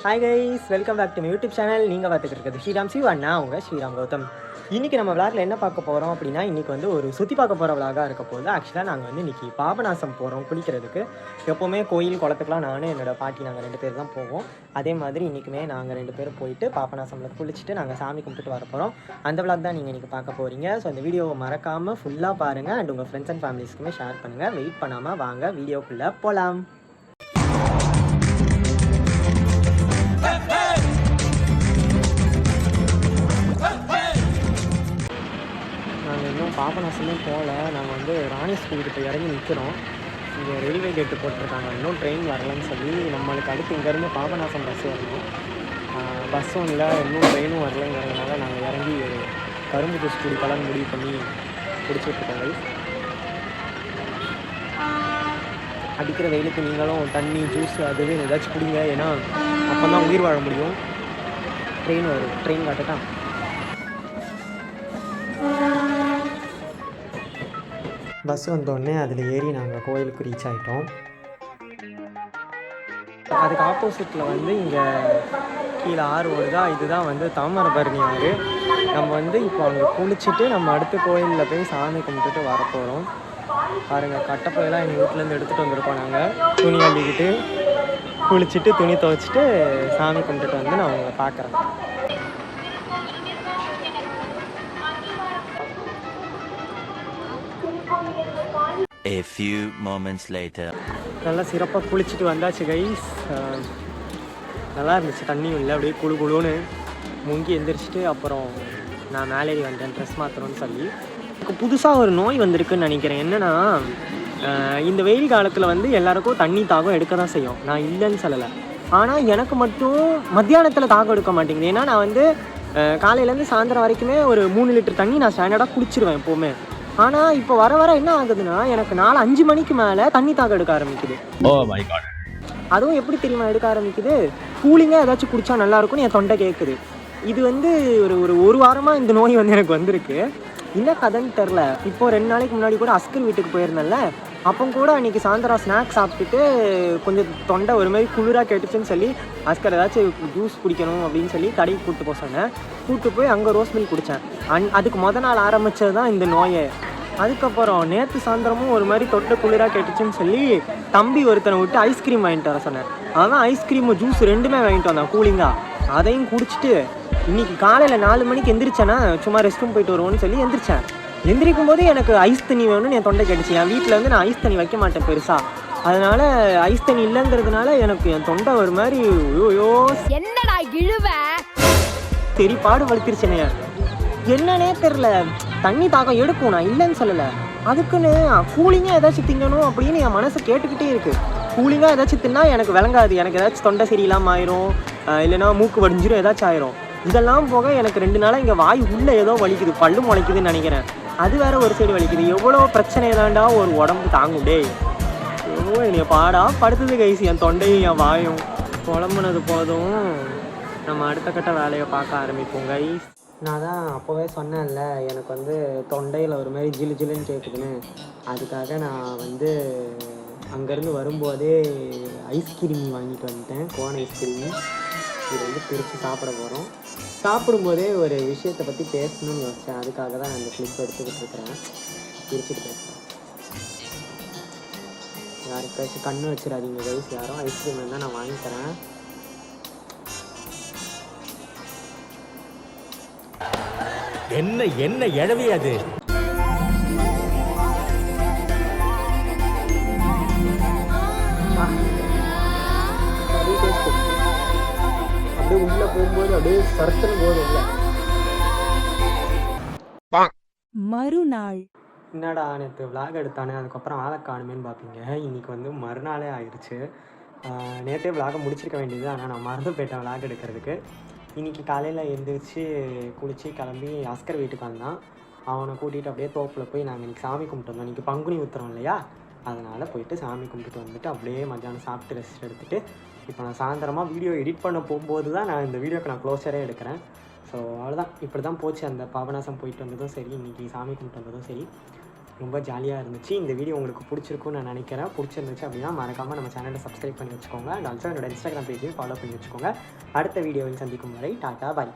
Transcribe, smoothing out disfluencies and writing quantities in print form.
Hi guys, welcome back to my YouTube channel. நீங்கள் பார்த்துட்டு இருக்கிறது ஸ்ரீராம் சிவ் அண்ணா உங்கள் ஸ்ரீராம் கௌதம். இன்றைக்கி நம்ம விளாட்டில் என்ன பார்க்க போகிறோம் அப்படின்னா, இன்றைக்கி வந்து ஒரு சுற்றி பார்க்க போகிற விளாகாக இருக்க போது. ஆக்சுவலாக நாங்கள் வந்து இன்றைக்கி பாபநாசம் போகிறோம் குளிக்கிறதுக்கு. எப்போவுமே கோயில் குளத்துக்குலாம் நானும் என்னோடய பாட்டி நாங்கள் 2 பேர் தான் போவோம். அதே மாதிரி இன்றைக்குமே நாங்கள் 2 பேரும் போயிட்டு பாபநாசமில் குளிச்சுட்டு நாங்கள் சாமி கும்பிட்டுட்டு வர போகிறோம். அந்த விளாக் தான் நீங்கள் இன்றைக்கி பார்க்க போகிறீங்க. ஸோ அந்த வீடியோவை மறக்காமல் ஃபுல்லாக பாருங்கள் அண்ட் உங்கள் ஃப்ரெண்ட்ஸ் அண்ட் ஃபேமிலிஸ்க்குமே ஷேர் பண்ணுங்கள். வெயிட் பண்ணாமல் வாங்க வீடியோக்குள்ளே போகலாம். பாபநாசமே போகல. நாங்கள் வந்து ராணி ஸ்கூலுக்கிட்ட இறங்கி நிற்கிறோம். இங்கே ரயில்வே கேட்டு போட்டிருக்காங்க, இன்னும் ட்ரெயின் வரலன்னு சொல்லி. நம்மளுக்கு அடுத்து இங்கேருந்து பாபநாசம் பஸ் வரணும். பஸ்ஸும் இல்லை, இன்னும் ட்ரெயினும் வரலைங்கிறதுனால நாங்கள் இறங்கி கரும்பு ஜூஸ் குடிக்கலாம் முடிவு பண்ணி குடிச்சிட்ருக்கோங்க. அடிக்கிற வெயிலுக்கு நீங்களும் தண்ணி ஜூஸ் அதுவே ஏதாச்சும் குடிங்க, ஏன்னா அப்போ தான் உயிர் வாழ முடியும். ட்ரெயின் வரும், ட்ரெயின் காட்டுதான். பஸ் வந்தோடனே அதில் ஏறி நாங்கள் கோயிலுக்கு ரீச் ஆகிட்டோம். அதுக்கு ஆப்போசிட்டில் வந்து இங்கே கீழே ஆறு ஓடுதா, இதுதான் வந்து தாமிரபரணி ஆறு. நம்ம வந்து இப்போ அங்கே குளிச்சுட்டு நம்ம அடுத்த கோயிலில் போய் சாமி கும்பிட்டுட்டு வரப்போகிறோம். பாருங்கள், கட்டப்பையெல்லாம் எங்கள் வீட்டிலேருந்து எடுத்துகிட்டு வந்திருக்கோம். நாங்கள் துணி அள்ளிக்கிட்டு குளிச்சுட்டு துணி துவைச்சிட்டு சாமி கும்பிட்டுட்டு வந்து நான் உங்களை பார்க்குறேன். A few moments later. நல்லா சிறப்பாக குளிச்சுட்டு வந்தாச்சு கைஸ். நல்லா இருந்துச்சு, தண்ணியும் இல்லை, அப்படியே குழு குழுன்னு முங்கி எழுந்திரிச்சிட்டு அப்புறம் நான் மேலேறி வந்தேன் ட்ரெஸ் மாற்றணும்னு சொல்லி. எனக்கு புதுசாக ஒரு நோய் வந்திருக்குன்னு நினைக்கிறேன். என்னென்னா, இந்த வெயில் காலத்தில் வந்து எல்லாருக்கும் தண்ணி தாகம் எடுக்க தான் செய்யும், நான் இல்லைன்னு சொல்லலை. ஆனால் எனக்கு மட்டும் மத்தியானத்தில் தாகம் எடுக்க மாட்டேங்குது. ஏன்னா நான் வந்து காலையிலேருந்து சாயந்தரம் வரைக்குமே ஒரு 3 லிட்டர் தண்ணி நான் ஸ்டாண்டர்டாக குடிச்சிருவேன் எப்போவுமே. ஆனால் இப்போ வர வர என்ன ஆகுதுன்னா, எனக்கு 4-5 மணிக்கு மேலே தண்ணி தாகம் எடுக்க ஆரம்பிக்குது. அதுவும் எப்படி தெரியுமா எடுக்க ஆரம்பிக்குது, கூலிங்காக ஏதாச்சும் குடித்தா நல்லாயிருக்கும்னு என் தொண்டை கேட்குது. இது வந்து ஒரு வாரமாக இந்த நோய் வந்து எனக்கு வந்திருக்கு. என்ன கதைன்னு தெரில. இப்போது 2 நாளைக்கு முன்னாடி கூட அஸ்கர் வீட்டுக்கு போயிருந்தேன்ல, அப்போ கூட அன்றைக்கி சாயந்தரம் ஸ்நாக்ஸ் சாப்பிட்டுட்டு கொஞ்சம் தொண்டை ஒரு மாதிரி குளிராக கேட்டுச்சுன்னு சொல்லி அஸ்கர் ஏதாச்சும் ஜூஸ் குடிக்கணும் அப்படின்னு சொல்லி கடைக்கு கூப்பிட்டு போக சொன்னேன். கூப்பிட்டு போய் அங்கே ரோஸ் மில்க் குடித்தேன். அதுக்கு மொதல் நாள் ஆரம்பித்தது தான் இந்த நோயை. அதுக்கப்புறம் நேற்று சாயந்தரமும் ஒரு மாதிரி தொட்டை குளிராக கேட்டுச்சுன்னு சொல்லி தம்பி ஒருத்தனை விட்டு ஐஸ்கிரீம் வாங்கிட்டு வர சொன்னேன். அதான் ஐஸ்கிரீமு ஜூஸ் 2மே வாங்கிட்டு வந்தேன் கூலிங்காக. அதையும் குடிச்சிட்டு இன்றைக்கி காலையில் 4 மணிக்கு எந்திரிச்சேன்னா சும்மா ரெஸ்ட் ரூம் போயிட்டு வருவோன்னு சொல்லி எந்திரிச்சேன். எந்திரிக்கும் போது எனக்கு ஐஸ் தண்ணி வேணும்னு என் தொண்டை கேட்டுச்சு. என் வீட்டில் வந்து நான் ஐஸ் தண்ணி வைக்க மாட்டேன் பெருசாக, அதனால் ஐஸ் தண்ணி இல்லைங்கிறதுனால எனக்கு என் தொண்டை ஒரு மாதிரி ஐயோ என்னடா இழுவ தெரி பாடு வலித்திருச்சேனே, என்னன்னே தெரில. தண்ணி தாகம் எடுக்கும், நான் இல்லைன்னு சொல்லலை. அதுக்குன்னு கூலிங்காக ஏதாச்சும் திங்கணும் அப்படின்னு என் மனசு கேட்டுக்கிட்டே இருக்குது. கூலிங்காக ஏதாச்சும் தின்னா எனக்கு விளங்காது, எனக்கு ஏதாச்சும் தொண்டை சரியில்லாமல் ஆயிரும், இல்லைன்னா மூக்கு வடிஞ்சிரும், ஏதாச்சும் ஆயிரும். இதெல்லாம் போக எனக்கு 2 நாளாக இங்கே வாய் உள்ளே ஏதோ வலிக்குது, பல்லு முளைக்குதுன்னு நினைக்கிறேன். அது வேறு ஒரு சைடு வலிக்குது. எவ்வளோ பிரச்சனை தாண்டா ஒரு உடம்பு தாங்கும் டே. எவ்வளோ என்னைய பாடா படுத்துது கைசி. என் தொண்டையும் என் வாயும் குழம்புனது போதும், நம்ம அடுத்த கட்ட வேலையை பார்க்க ஆரம்பிப்போம் கைஸ். நான் தான் அப்போவே சொன்னேன்ல, எனக்கு வந்து தொண்டையில் ஒரு மாதிரி ஜிலு ஜிலுன்னு கேட்குதுன்னு. அதுக்காக நான் வந்து அங்கேருந்து வரும்போதே ஐஸ்கிரீம் வாங்கிட்டு வந்துட்டேன், கோன் ஐஸ்கிரீம். இது வந்து பிரித்து சாப்பிட போகிறோம். சாப்பிடும்போதே ஒரு விஷயத்தை பற்றி பேசணும்னு யோசித்தேன். அதுக்காக தான் நான் இந்த கிளிப் எடுத்துக்கிட்டு இருக்கிறேன், பிரிச்சுட்டு பேசுகிறேன். யாருக்காச்சும் கண்ணு வச்சிடாதீங்க கைஸ். யாரும் ஐஸ்கிரீம் இருந்தால் நான் வாங்கி தரேன். என்ன என்ன எழவே அது? அப்படியே உள்ள போகும்போது அப்படியே சரத்துன்னு போதும் இல்லை. மறுநாள் என்னடா நேற்று விளாக் எடுத்தானே அதுக்கப்புறம் ஆளை காணுமேன்னு பார்ப்பீங்க. இன்றைக்கி வந்து மறுநாளே ஆயிடுச்சு. நேற்றே விளாகை முடிச்சிருக்க வேண்டியது, ஆனால் நான் மறந்து போயிட்டேன் விளாக் எடுக்கிறதுக்கு. இன்றைக்கி காலையில் எழுந்திரிச்சு குளித்து கிளம்பி அஸ்கர் வீட்டுக்கு வந்தான். அவனை கூட்டிகிட்டு அப்படியே தோப்பில் போய் நாங்கள் இன்றைக்கி சாமி கும்பிட்டு வந்தோம். இன்றைக்கி பங்குனி உத்திரம் இல்லையா, அதனால் போயிட்டு சாமி கும்பிட்டு வந்துட்டு அப்படியே மத்தியானம் சாப்பிட்டு ரெஸ்ட் எடுத்துகிட்டு இப்போ நான் சாயந்தரமாக வீடியோ எடிட் பண்ண போகும்போது தான் நான் இந்த வீடியோக்கு நான் க்ளோஸரே எடுக்கிறேன். ஸோ அவ்வளோதான், இப்படி தான் போச்சு அந்த பாபநாசம் போயிட்டு வந்ததும் சரி, இன்றைக்கி சாமி கும்பிட்டு வந்ததும் சரி. ரொம்ப ஜாலியாக இருந்துச்சு. இந்த வீடியோ உங்களுக்கு பிடிச்சிருக்குன்னு நான் நினைக்கிறேன். பிடிச்சிருந்துச்சு அப்படின்னா மறக்காமல் நம்ம சேனலை சப்ஸ்கிரைப் பண்ணி வச்சுக்கோங்க. அண்ட் ஆல்சோ என்னோட இன்ஸ்டாகிராம் பேஜையும் ஃபாலோ பண்ணி வச்சுக்கோங்க. அடுத்த வீடியோவில் சந்திக்கும் வரை டாட்டா பாய்.